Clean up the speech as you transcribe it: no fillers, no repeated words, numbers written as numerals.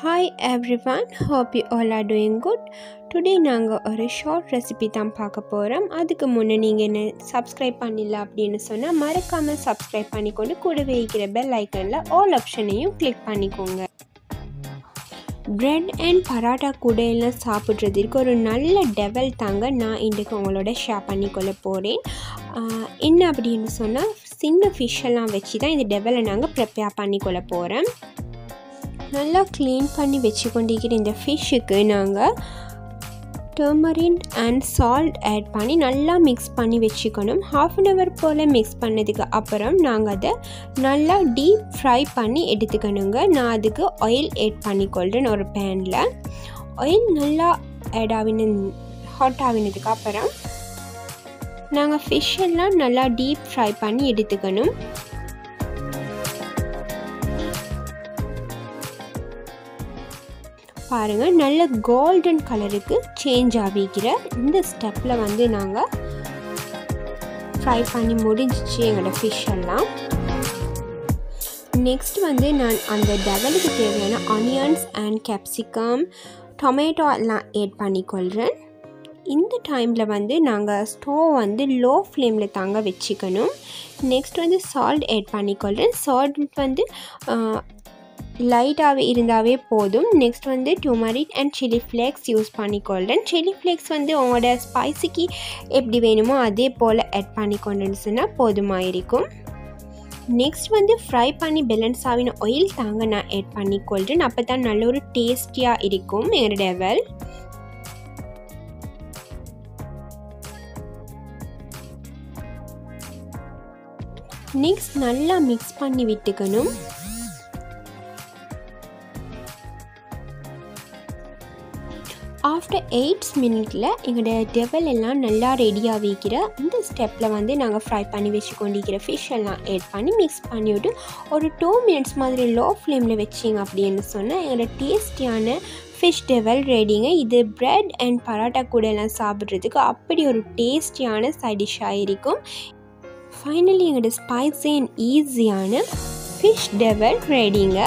Hi everyone, hope you all are doing good. Today நாங்கள் ஒரு short recipe தான் பார்க்க போகிறோம். அதுக்கு முன்னே நீங்கள் என்ன சப்ஸ்கிரைப் பண்ணல அப்படின்னு சொன்னால் மறக்காமல் சப்ஸ்கிரைப் பண்ணிக்கொண்டு கூடவே இருக்கிற பெல் ஐக்கனில் ஆல் ஆப்ஷனையும் கிளிக் பண்ணிக்கோங்க. பிரெட் அண்ட் பராட்டா கூட எல்லாம் சாப்பிட்றதுக்கு ஒரு நல்ல டெவல் தாங்க நான் இன்றைக்கு உங்களோட ஷேர் பண்ணிக்கொள்ள போகிறேன். என்ன அப்படின்னு சொன்னால் சின்ன ஃபிஷ்ஷெல்லாம் வச்சு தான் இந்த டெவலை நாங்கள் ப்ரிப்பேர் பண்ணிக்கொள்ள போகிறோம். நல்லா க்ளீன் பண்ணி வச்சு கொண்டிருக்கிற இந்த ஃபிஷ்ஷுக்கு நாங்கள் டர்மரின் அண்ட் சால்ட் ஆட் பண்ணி நல்லா மிக்ஸ் பண்ணி வச்சுக்கணும். 1/2 hour போல் மிக்ஸ் பண்ணதுக்கு அப்புறம் நாங்கள் அதை நல்லா டீப் ஃப்ரை பண்ணி எடுத்துக்கணுங்க. நான் அதுக்கு ஆயில் ஆட் பண்ணிக்கொள்கிறேன். ஒரு பேனில் ஆயில் நல்லா ஹாட் ஆகினதுக்கு அப்புறம் நாங்கள் ஃபிஷ்ஷெல்லாம் நல்லா டீப் ஃப்ரை பண்ணி எடுத்துக்கணும். பாருங்கள், நல்ல கோல்டன் கலருக்கு சேஞ்ச் ஆகிக்கிற இந்த ஸ்டெப்பில் வந்து நாங்கள் ஃப்ரை பண்ணி முடிஞ்சிச்சு எங்களோட ஃபிஷ் எல்லாம். நெக்ஸ்ட் வந்து நான் அந்த டெவலுக்கு தேவையான ஆனியன்ஸ் அண்ட் கேப்சிகம், டொமேட்டோ எல்லாம் ஆட் பண்ணிக்கொள்கிறேன். இந்த டைமில் வந்து நாங்கள் ஸ்டோவ் வந்து லோ ஃப்ளேமில் தாங்க வச்சுக்கணும். நெக்ஸ்ட் வந்து சால்ட் ஆட் பண்ணிக்கொள்கிறேன். சால்ட் வந்து லைட்டாகவே இருந்தாவே போதும். நெக்ஸ்ட் வந்து turmeric and chilli flakes use பண்ணிக்கொள்கிறேன். சில்லி ஃப்ளேக்ஸ் வந்து உங்களோட ஸ்பைஸிக்கு எப்படி வேணுமோ அதே போல் ஆட் பண்ணிக்கொண்டுன்னு சொன்னால் போதுமாக இருக்கும். நெக்ஸ்ட் வந்து ஃப்ரை பண்ணி பேலன்ஸ் ஆகின ஆயில் தாங்க நான் ஆட் பண்ணிக்கொள்கிறேன். அப்போ தான் நல்ல ஒரு டேஸ்டியாக இருக்கும் எங்களோட டெவல். நெக்ஸ்ட் நல்லா மிக்ஸ் பண்ணி விட்டுக்கணும். ஆஃப்டர் 8 minutes எங்களோட டெவல் எல்லாம் நல்லா ரெடியாக வைக்கிற இந்த ஸ்டெப்பில் வந்து நாங்கள் ஃப்ரை பண்ணி வச்சு கொண்டிருக்கிற ஃபிஷ் எல்லாம் ஆட் பண்ணி மிக்ஸ் பண்ணிவிட்டு ஒரு 2 minutes மாதிரி லோ ஃப்ளேமில் வச்சிங்க அப்படின்னு சொன்னால் எங்களோட டேஸ்டியான ஃபிஷ் டெவல் ரெடிங்க. இது பிரெட் அண்ட் பராட்டா கூட எல்லாம் சாப்பிட்றதுக்கு அப்படி ஒரு டேஸ்டியான சைட் டிஷ்ஷாக இருக்கும். ஃபைனலி எங்களோட ஸ்பைசி அண்ட் ஈஸியான ஃபிஷ் டெவல் ரெடிங்க.